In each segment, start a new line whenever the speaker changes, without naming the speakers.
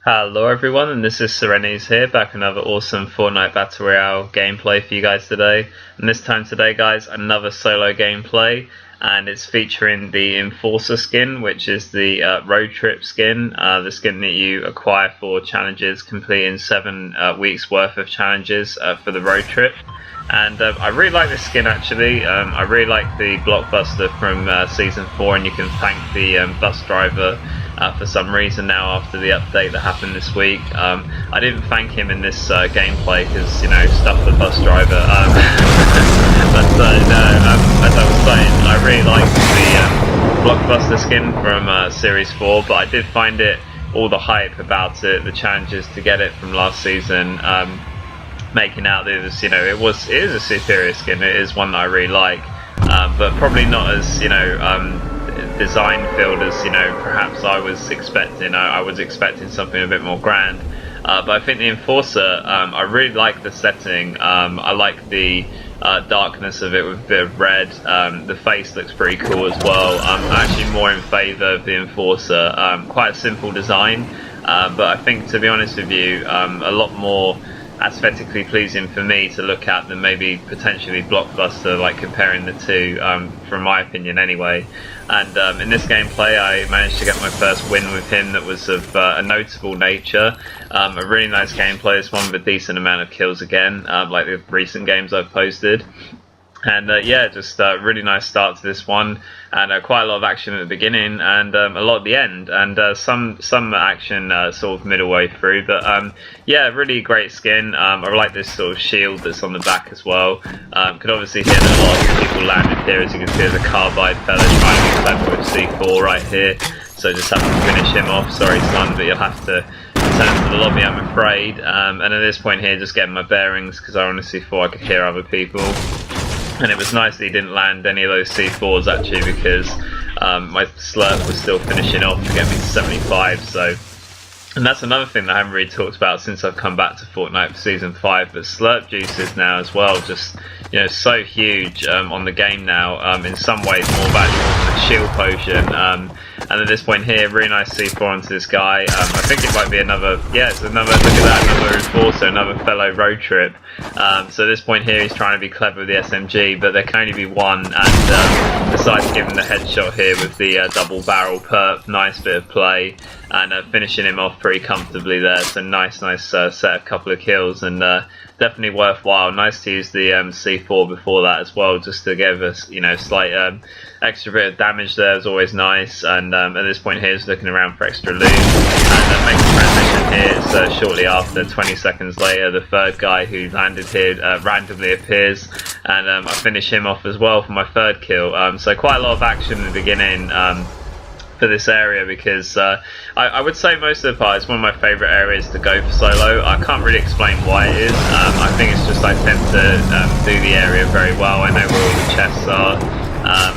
Hello everyone, and this is SeReNiiTYzZ here, back with another awesome Fortnite Battle Royale gameplay for you guys today. And this time today, guys, another solo gameplay, and it's featuring the Enforcer skin, which is the road trip skin, the skin that you acquire for challenges, completing 7 weeks worth of challenges for the road trip. And I really like this skin actually. I really like the blockbuster from Season 4, and you can thank the bus driver for some reason now after the update that happened this week. I didn't thank him in this gameplay because, you know, stuff the bus driver. But as I was saying, I really like the blockbuster skin from Series 4, but I did find it, all the hype about it, the challenges to get it from last season, making out that it was, you know, it is a superior skin. It is one that I really like, but probably not as, you know, design field as, you know, perhaps I was expecting. I was expecting something a bit more grand, but I think the Enforcer, I really like the setting. I like the darkness of it with a bit of red. The face looks pretty cool as well. I'm actually more in favour of the Enforcer. Quite a simple design, but I think, to be honest with you, a lot more aesthetically pleasing for me to look at than maybe potentially Blockbuster, like comparing the two, from my opinion anyway. And in this gameplay I managed to get my first win with him that was of a notable nature. A really nice gameplay, this one with a decent amount of kills again, like the recent games I've posted. And yeah, just a really nice start to this one, and quite a lot of action at the beginning, and a lot at the end, and some action sort of middle way through. But yeah, really great skin. I like this sort of shield that's on the back as well. Could obviously hear that a lot of people landed here. As you can see, there's a carbide fella trying to be clever with C4 right here, so just have to finish him off. Sorry son, but you'll have to return to the lobby, I'm afraid. And at this point here, just getting my bearings, because I honestly thought I could hear other people. And it was nice that he didn't land any of those C4s actually, because my slurp was still finishing off to get me to 75. So, and that's another thing that I haven't really talked about since I've come back to Fortnite for Season 5, but slurp juices now as well, just, you know, so huge on the game now, in some ways more valuable than a shield potion. And at this point here, really nice C4 onto this guy. I think it might be another, yeah, it's another, look at that, another Enforcer, another fellow road trip. So at this point here, he's trying to be clever with the SMG, but there can only be one, and decides to give him the headshot here with the double barrel perp. Nice bit of play, and finishing him off pretty comfortably there. So nice set of couple of kills, and definitely worthwhile. Nice to use the C4 before that as well, just to give us, you know, slight extra bit of damage there is always nice. And at this point here, he's looking around for extra loot, and makes a transition here. So shortly after, 20 seconds later, the third guy who landed here randomly appears, and I finish him off as well for my third kill. So quite a lot of action in the beginning for this area, because I would say most of the part it's one of my favourite areas to go for solo. I can't really explain why it is. I think it's just I tend to do the area very well. I know where all the chests are.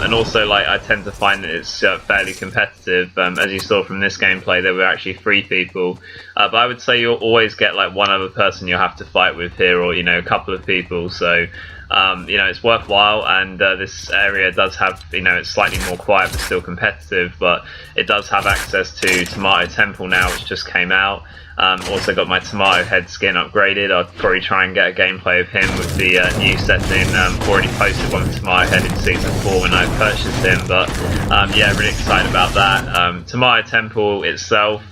And also, like, I tend to find that it's fairly competitive. As you saw from this gameplay, there were actually 3 people. But I would say you'll always get like one other person you'll have to fight with here, or, you know, a couple of people. So you know, it's worthwhile, and this area does have, you know, it's slightly more quiet but still competitive, but it does have access to Tomato Temple now, which just came out. Also got my Tomato Head skin upgraded. I'll probably try and get a gameplay of him with the new setting. Already posted one with Tomato Head in Season 4 when I purchased him, but yeah, really excited about that. Tomato Temple itself,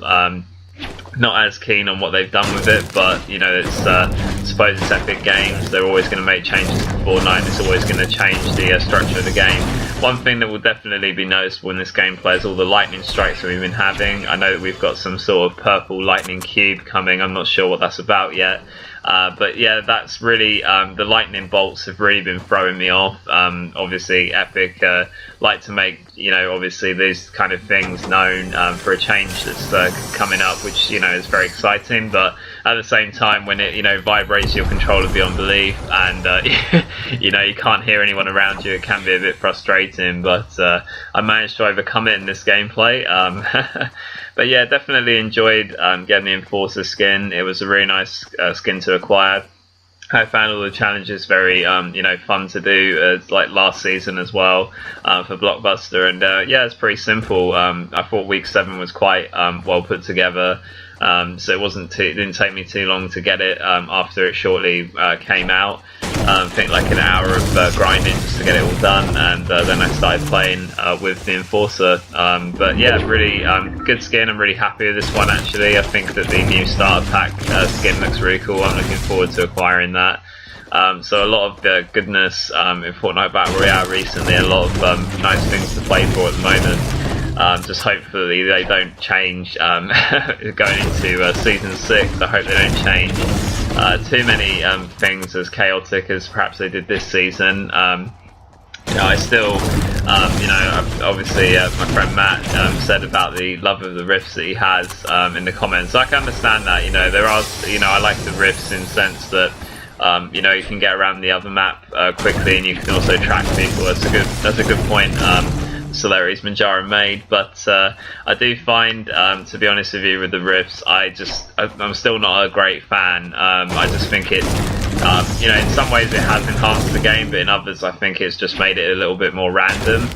not as keen on what they've done with it, but, you know, it's I suppose it's Epic Games. They're always going to make changes to Fortnite. It's always going to change the structure of the game. One thing that will definitely be noticeable in this gameplay is all the lightning strikes that we've been having. I know that we've got some sort of purple lightning cube coming. I'm not sure what that's about yet. But yeah, that's really, the lightning bolts have really been throwing me off. Obviously, Epic like to make, you know, obviously these kind of things known for a change that's coming up, which, you know, is very exciting. But at the same time, when it, you know, vibrates your controller beyond belief, and you know, you can't hear anyone around you, it can be a bit frustrating. But I managed to overcome it in this gameplay. But yeah, definitely enjoyed getting the Enforcer skin. It was a really nice skin to acquire. I found all the challenges very, you know, fun to do, like last season as well, for Blockbuster. And yeah, it's pretty simple. I thought week 7 was quite well put together. so it didn't take me too long to get it after it shortly came out. I think like an hour of grinding just to get it all done, and then I started playing with the Enforcer. But yeah, really good skin. I'm really happy with this one actually. I think that the new starter pack skin looks really cool. I'm looking forward to acquiring that. So a lot of goodness in Fortnite Battle Royale recently, a lot of nice things to play for at the moment. Just hopefully they don't change going into Season 6. I hope they don't change too many things as chaotic as perhaps they did this season. I still, obviously my friend Matt said about the love of the rifts that he has in the comments. I can understand that. There are, I like the rifts in the sense that you can get around the other map quickly, and you can also track people. That's a good point. SeReNiiTYzZ Manjaro made, but I do find, to be honest with you, with the rifts, I'm still not a great fan. I just think it, in some ways it has enhanced the game, but in others I think it's just made it a little bit more random.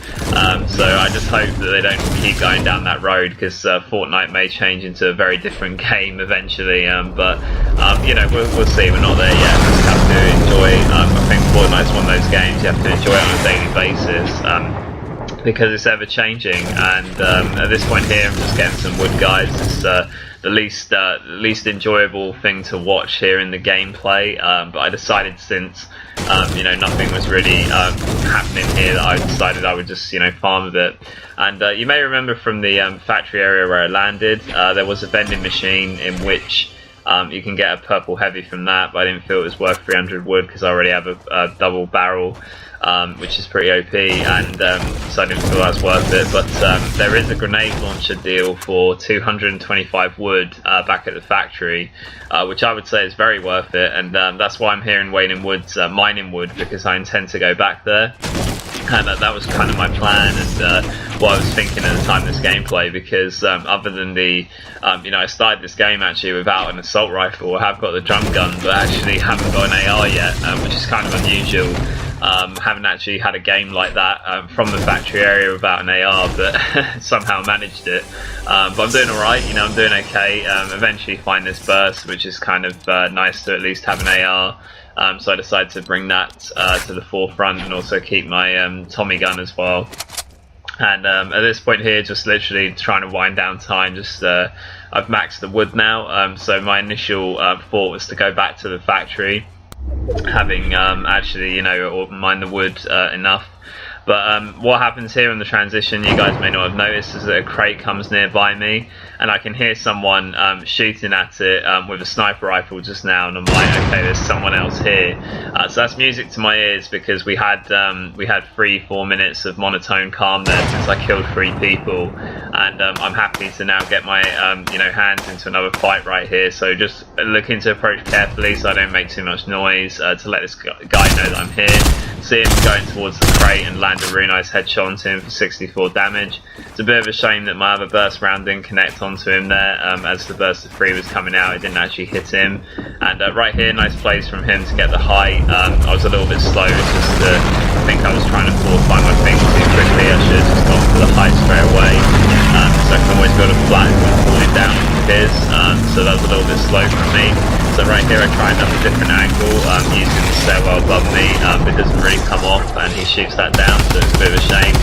So I just hope that they don't keep going down that road, because Fortnite may change into a very different game eventually. But we'll see. We're not there yet. We just have to enjoy. I think Fortnite's one of those games you have to enjoy it on a daily basis. Because it's ever changing, and at this point here I'm just getting some wood, guys. It's the least enjoyable thing to watch here in the gameplay, but I decided since nothing was really happening here, that I decided I would just farm a bit. And you may remember from the factory area where I landed, there was a vending machine in which you can get a purple heavy from that, but I didn't feel it was worth 300 wood because I already have a double barrel, which is pretty OP, and so I didn't feel that's worth it. But there is a grenade launcher deal for 225 wood back at the factory, which I would say is very worth it, and that's why I'm here in Wailing Woods mining wood, because I intend to go back there. And that was kind of my plan, and what I was thinking at the time of this gameplay, because other than the, I started this game actually without an assault rifle. I have got the drum gun, but actually haven't got an AR yet, which is kind of unusual. Haven't actually had a game like that from the factory area without an AR, but somehow managed it. But I'm doing alright, I'm doing okay. Eventually find this burst, which is kind of nice to at least have an AR. So I decided to bring that to the forefront, and also keep my Tommy gun as well. And at this point here, just literally trying to wind down time. I've maxed the wood now, so my initial thought was to go back to the factory, having actually mined the wood enough. But what happens here in the transition, you guys may not have noticed, is that a crate comes nearby me, and I can hear someone shooting at it with a sniper rifle just now, and I'm like, okay, there's someone else here. So that's music to my ears, because we had 3-4 minutes of monotone calm there since I killed 3 people, and I'm happy to now get my hands into another fight right here. So just looking to approach carefully so I don't make too much noise, to let this guy know that I'm here. See him going towards the crate and land a really nice headshot onto him for 64 damage. It's a bit of a shame that my other burst round didn't connect onto him there, as the burst of 3 was coming out. It didn't actually hit him. And right here, nice plays from him to get the height. I was a little bit slow, I think I was trying to fortify my thing too quickly. I should have just gone for the height straight away. So I can always build a flat when falling down into his. So that was a little bit slow from me. So right here I try another different angle, using the stairwell above me. It doesn't really come off, and he shoots that down, so it's a bit of a shame.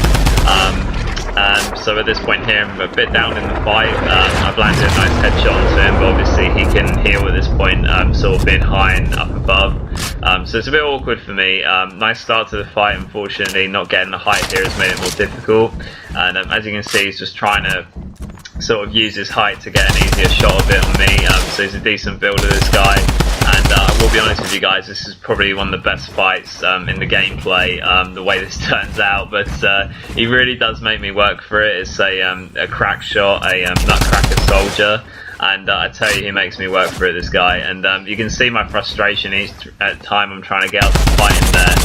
So at this point here, I'm a bit down in the fight. I've landed a nice headshot onto him, but obviously he can heal at this point, sort of being high and up above. So it's a bit awkward for me. Nice start to the fight. Unfortunately, not getting the height here has made it more difficult. And as you can see, he's just trying to sort of use his height to get an easier shot of it on me. So he's a decent builder, this guy. And I will be honest with you guys, this is probably one of the best fights in the gameplay, the way this turns out. But he really does make me work for it. It's a crack shot, a nutcracker soldier. And I tell you, he makes me work for it, this guy. And you can see my frustration each time I'm trying to get out the fight in there.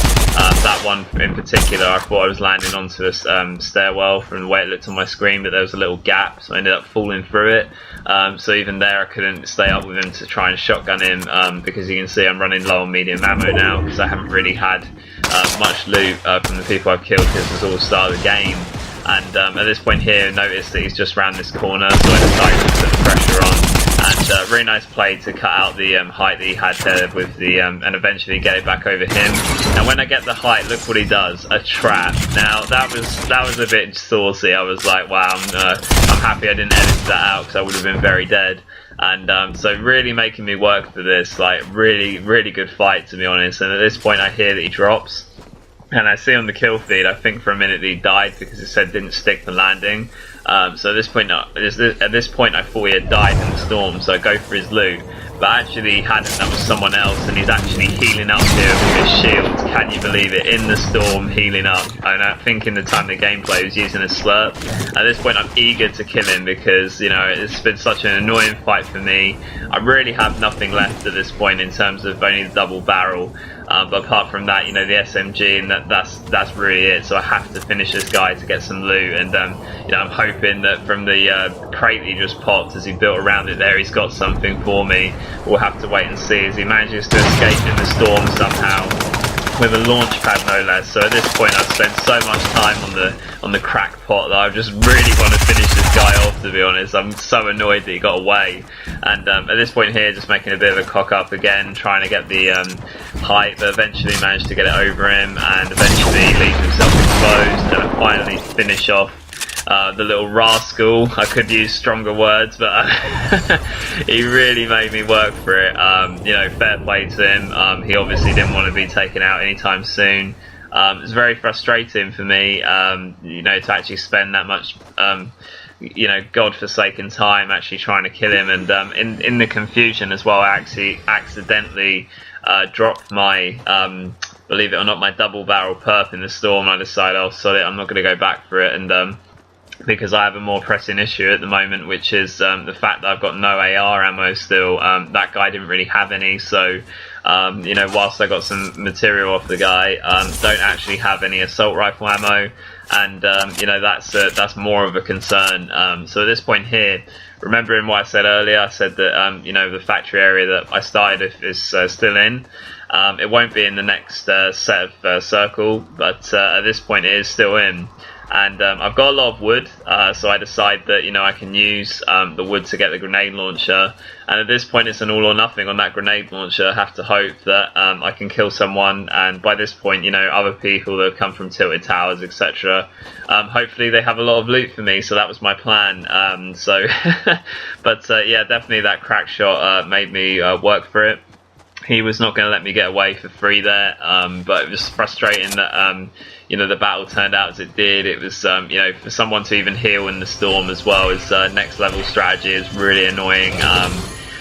That one in particular, I thought I was landing onto a stairwell from the way it looked on my screen, but there was a little gap, so I ended up falling through it. So even there I couldn't stay up with him to try and shotgun him, because you can see I'm running low on medium ammo now, because I haven't really had much loot from the people I've killed, because it's all the start of the game. And at this point here, notice that he's just round this corner, so I decided to put the pressure on really nice play to cut out the height that he had there with the and eventually get it back over him. And when I get the height, look what he does, a trap. Now that was a bit saucy. I was like, wow, I'm happy I didn't edit that out because I would have been very dead. And so really making me work for this, like really good fight, to be honest. And at this point I hear that he drops, and I see on the kill feed, I think for a minute that he died because it said didn't stick the landing. So at this point I thought he had died in the storm, so I go for his loot, but actually he hadn't. That was someone else, and he's actually healing up here with his shield. Can you believe it? In the storm, healing up. And I think in the time of the gameplay he was using a slurp. At this point I'm eager to kill him because, you know, it's been such an annoying fight for me. I really have nothing left at this point in terms of only the double barrel. But apart from that, you know, the SMG, and that's really it. So I have to finish this guy to get some loot, and you know, I'm hoping that from the crate that he just popped as he built around it there, he's got something for me. We'll have to wait and see as he manages to escape in the storm somehow, with a launch pad no less. So at this point I've spent so much time on the crackpot that I just really want to finish this guy off, to be honest. I'm so annoyed that he got away. And at this point here, just making a bit of a cock up again, trying to get the height, but eventually managed to get it over him, and eventually leaves himself exposed, and I finally finish off the little rascal. I could use stronger words, but he really made me work for it. You know, fair play to him. He obviously didn't want to be taken out anytime soon. It's very frustrating for me, you know, to actually spend that much, you know, godforsaken time actually trying to kill him. And in the confusion as well, I actually accidentally dropped my, believe it or not, my double barrel perp in the storm. I decided, oh, sorry, I'm not going to go back for it. And because I have a more pressing issue at the moment, which is the fact that I've got no AR ammo still. That guy didn't really have any, so you know, whilst I got some material off the guy, don't actually have any assault rifle ammo, and you know, that's more of a concern. So at this point here, remembering what I said earlier, I said that you know, the factory area that I started is still in. It won't be in the next set of circle, but at this point it is still in. And I've got a lot of wood, so I decide that, you know, I can use the wood to get the grenade launcher. And at this point it's an all or nothing on that grenade launcher. I have to hope that I can kill someone, and by this point, you know, other people that have come from tilted towers, etc. Hopefully they have a lot of loot for me, so that was my plan. But yeah, definitely that crack shot made me work for it. He was not going to let me get away for free there, but it was frustrating that you know, the battle turned out as it did. It was you know, for someone to even heal in the storm as well as next level strategy is really annoying.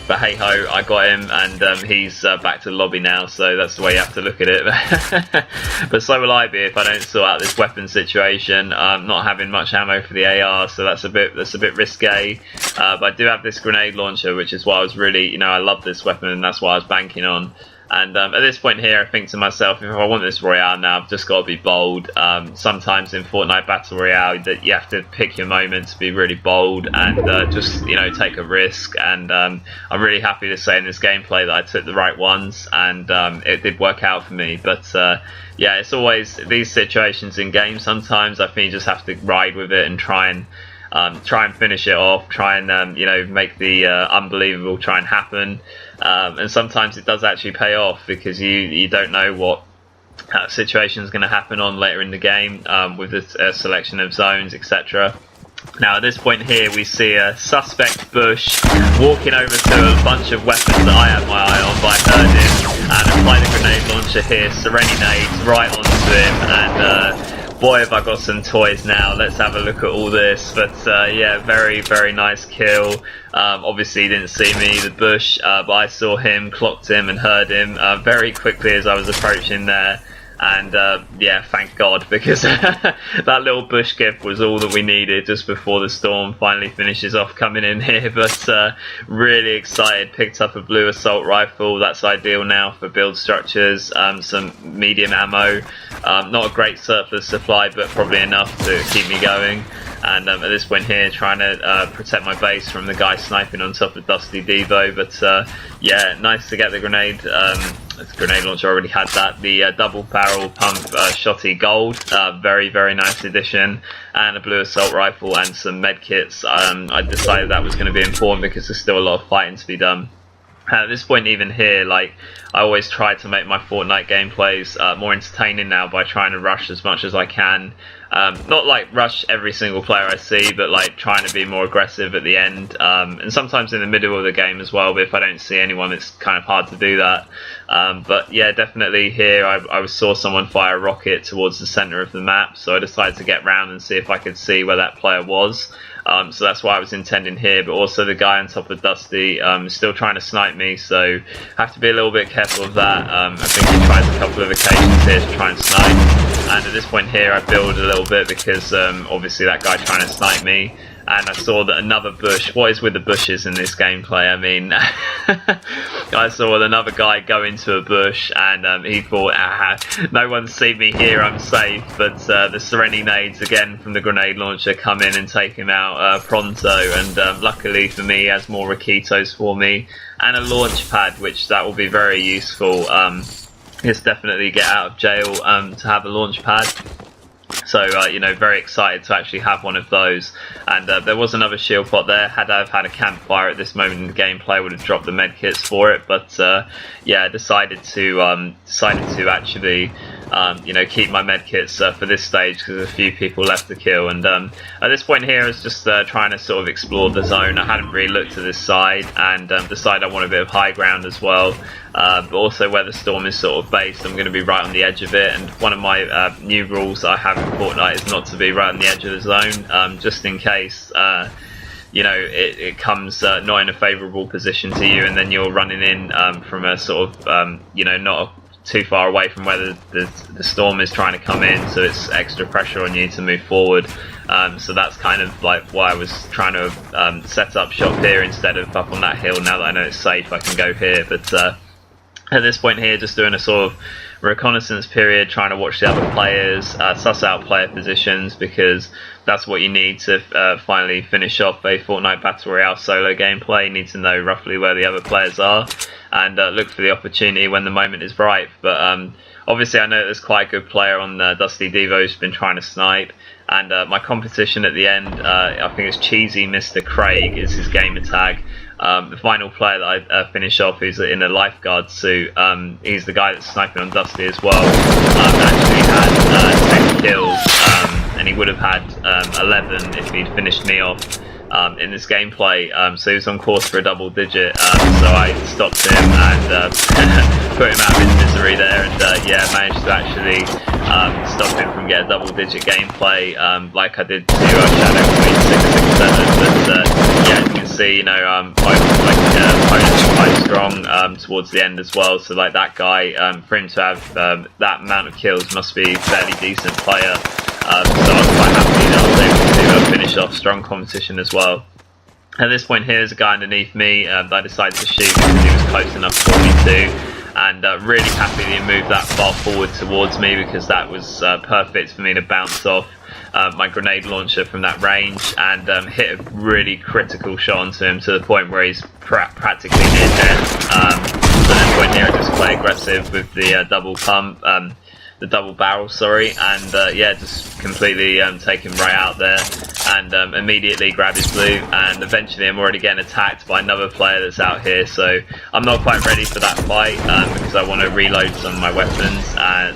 But hey ho, I got him, and he's back to the lobby now, so that's the way you have to look at it. But so will I be if I don't sort out this weapon situation. Not having much ammo for the AR, so that's a bit risque. But I do have this grenade launcher, which is why I was really, you know, I love this weapon, and that's what I was banking on. And at this point here, I think to myself, if I want this Royale now, I've just got to be bold. Sometimes in Fortnite Battle Royale, that you have to pick your moment to be really bold and just, you know, take a risk. And I'm really happy to say in this gameplay that I took the right ones, and it did work out for me. But yeah, it's always these situations in games. Sometimes I think you just have to ride with it and try and finish it off, try and you know, make the unbelievable try and happen, and sometimes it does actually pay off because you don't know what situation is going to happen on later in the game with the selection of zones, etc. Now at this point here we see a suspect Bush walking over to a bunch of weapons that I had my eye on, but I heard him and apply the grenade launcher here, SeReNiiTYzZ right onto him, and boy have I got some toys now. Let's have a look at all this. But yeah, very nice kill. Obviously he didn't see me, the Bush, but I saw him, clocked him and heard him very quickly as I was approaching there. And yeah, thank God, because that little bush gift was all that we needed just before the storm finally finishes off coming in here. But really excited, picked up a blue assault rifle. That's ideal now for build structures. Some medium ammo, not a great surplus supply, but probably enough to keep me going. And at this point here, trying to protect my base from the guy sniping on top of Dusty Devo. But yeah, nice to get the grenade grenade launcher already had that. The double barrel pump shotty gold, very nice addition, and a blue assault rifle and some med kits. I decided that was going to be important because there's still a lot of fighting to be done. At this point, even here, like, I always try to make my Fortnite gameplays more entertaining now by trying to rush as much as I can. Not like rush every single player I see, but like trying to be more aggressive at the end, and sometimes in the middle of the game as well, but if I don't see anyone it's kind of hard to do that. But yeah, definitely here I saw someone fire a rocket towards the centre of the map, so I decided to get round and see if I could see where that player was. So that's why I was intending here, but also the guy on top of Dusty is still trying to snipe me, so I have to be a little bit careful of that. I think he tries a couple of occasions here to try and snipe, and at this point here I build a little bit because obviously that guy trying to snipe me, and I saw that another bush, what is with the bushes in this gameplay, I mean, I saw another guy go into a bush, and he thought, no one's seen me here, I'm safe, but the SeReNiiTYzZ again from the grenade launcher come in and take him out pronto, and luckily for me he has more Rakitos for me, and a launch pad, which that will be very useful. It's definitely get out of jail to have a launch pad. So, you know, very excited to actually have one of those. And there was another shield pot there. Had I have had a campfire at this moment in the gameplay, I would have dropped the medkits for it. But yeah, decided to actually you know, keep my medkits for this stage because there's a few people left to kill. And at this point here, I was just trying to sort of explore the zone. I hadn't really looked to this side, and decided I want a bit of high ground as well. But also where the storm is sort of based, I'm going to be right on the edge of it. And one of my new rules I have in Fortnite is not to be right on the edge of the zone, just in case you know, it comes not in a favourable position to you, and then you're running in from a sort of you know, not too far away from where the storm is trying to come in, so it's extra pressure on you to move forward. So that's kind of like why I was trying to set up shop here instead of up on that hill. Now that I know it's safe, I can go here. But at this point here, just doing a sort of reconnaissance period, trying to watch the other players, suss out player positions, because that's what you need to finally finish off a Fortnite Battle Royale solo gameplay. You need to know roughly where the other players are, and look for the opportunity when the moment is ripe. But obviously I know there's quite a good player on Dusty Devo who's been trying to snipe, and my competition at the end, I think it's Cheesy Mr. Craig is his gamer tag. The final player that I finish off, who's in a lifeguard suit, he's the guy that's sniping on Dusty as well. Actually had 10 kills, and he would have had 11 if he'd finished me off in this gameplay. So he was on course for a double digit, so I stopped him and put him out of his misery there, and yeah, managed to actually stop him from getting a double digit gameplay, like I did to Shadow Queen 667. But yeah, as you can see, you know, my opponents are quite strong towards the end as well, so like that guy, for him to have that amount of kills must be a fairly decent player. So I was quite happy that I was able to finish off strong competition as well. At this point here, there's a guy underneath me that I decided to shoot because he was close enough for me to, and really happy that he moved that far forward towards me, because that was perfect for me to bounce off my grenade launcher from that range and hit a really critical shot onto him to the point where he's practically near death. So at this point here, I just play aggressive with the double pump. The double barrel, sorry, and yeah, just completely take him right out there, and immediately grab his loot, and eventually I'm already getting attacked by another player that's out here, so I'm not quite ready for that fight because I want to reload some of my weapons,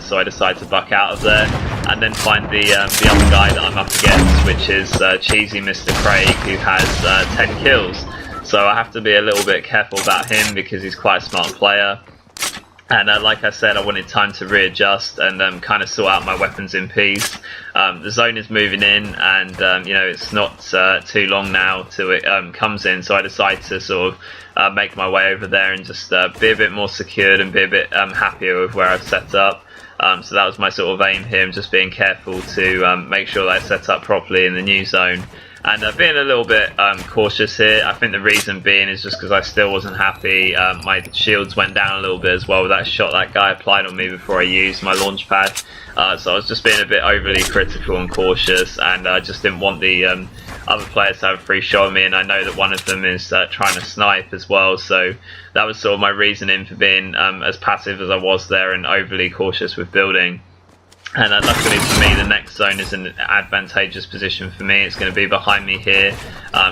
so I decide to buck out of there, and then find the other guy that I'm up against, which is Cheesy Mr. Craig, who has 10 kills, so I have to be a little bit careful about him because he's quite a smart player. And like I said, I wanted time to readjust and kind of sort out my weapons in peace. The zone is moving in, and you know, it's not too long now till it comes in, so I decided to sort of make my way over there and just be a bit more secured and be a bit happier with where I've set up. So that was my sort of aim here, and just being careful to make sure that I set up properly in the new zone. And being a little bit cautious here. I think the reason being is just because I still wasn't happy. My shields went down a little bit as well with that shot that guy applied on me before I used my launch pad. So I was just being a bit overly critical and cautious, and I just didn't want the other players to have a free shot at me, and I know that one of them is trying to snipe as well. So that was sort of my reasoning for being as passive as I was there and overly cautious with building. And luckily for me, the next zone is an advantageous position for me. It's going to be behind me here,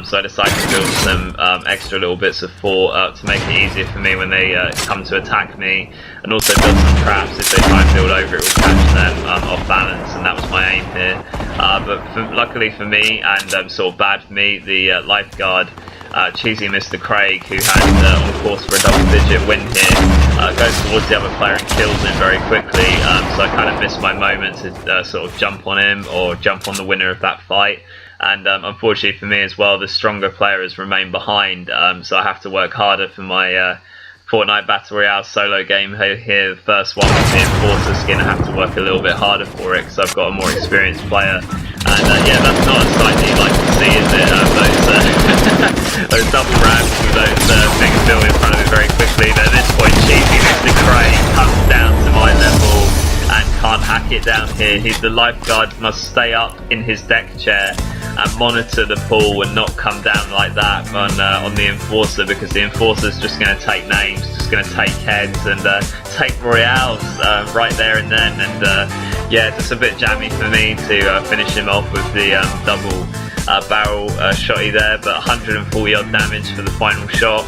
so I decided to build some extra little bits of fort to make it easier for me when they come to attack me, and also build some traps. If they try and build over, it will catch them off balance, and that was my aim here. Luckily for me, and sort of bad for me, the lifeguard, Cheesy Mr. Craig, who had on course for a double-digit win here, goes towards the other player and kills him very quickly, so I kind of missed my moment to sort of jump on him or jump on the winner of that fight. And unfortunately for me as well, the stronger player has remained behind, so I have to work harder for my Fortnite Battle Royale solo game here. The first one with the Enforcer skin, I have to work a little bit harder for it because I've got a more experienced player. And yeah, that's not a sight that you'd like to see, is it? Those double ramps with those things built in front of it very quickly. But at this point, Cheesy Mr. Craig comes down to my level and can't hack it down here. The lifeguard must stay up in his deck chair and monitor the pool and not come down like that on the Enforcer, because the Enforcer's just going to take names, just going to take heads and take Royales right there and then. And yeah, just a bit jammy for me to finish him off with the double barrel shotty there, but 140 odd damage for the final shot.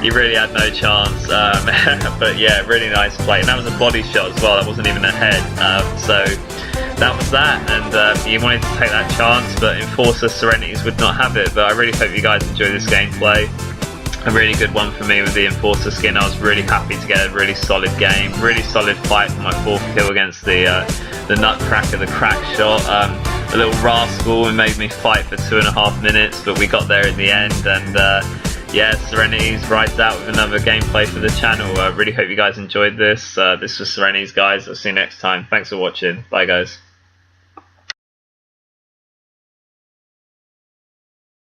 He really had no chance, but yeah, really nice play. And that was a body shot as well, that wasn't even a head. So that was that, and he wanted to take that chance, but Enforcer SeReNiiTYzZ would not have it. But I really hope you guys enjoy this gameplay. A really good one for me with the Enforcer skin. I was really happy to get a really solid game, really solid fight for my 4th kill against the Nutcracker, the crack shot. A little rascal and made me fight for 2.5 minutes, but we got there in the end. And yeah, SeReNiiTYzZ rides out with another gameplay for the channel. I really hope you guys enjoyed this. This was SeReNiiTYzZ, guys. I'll see you next time. Thanks for watching. Bye, guys.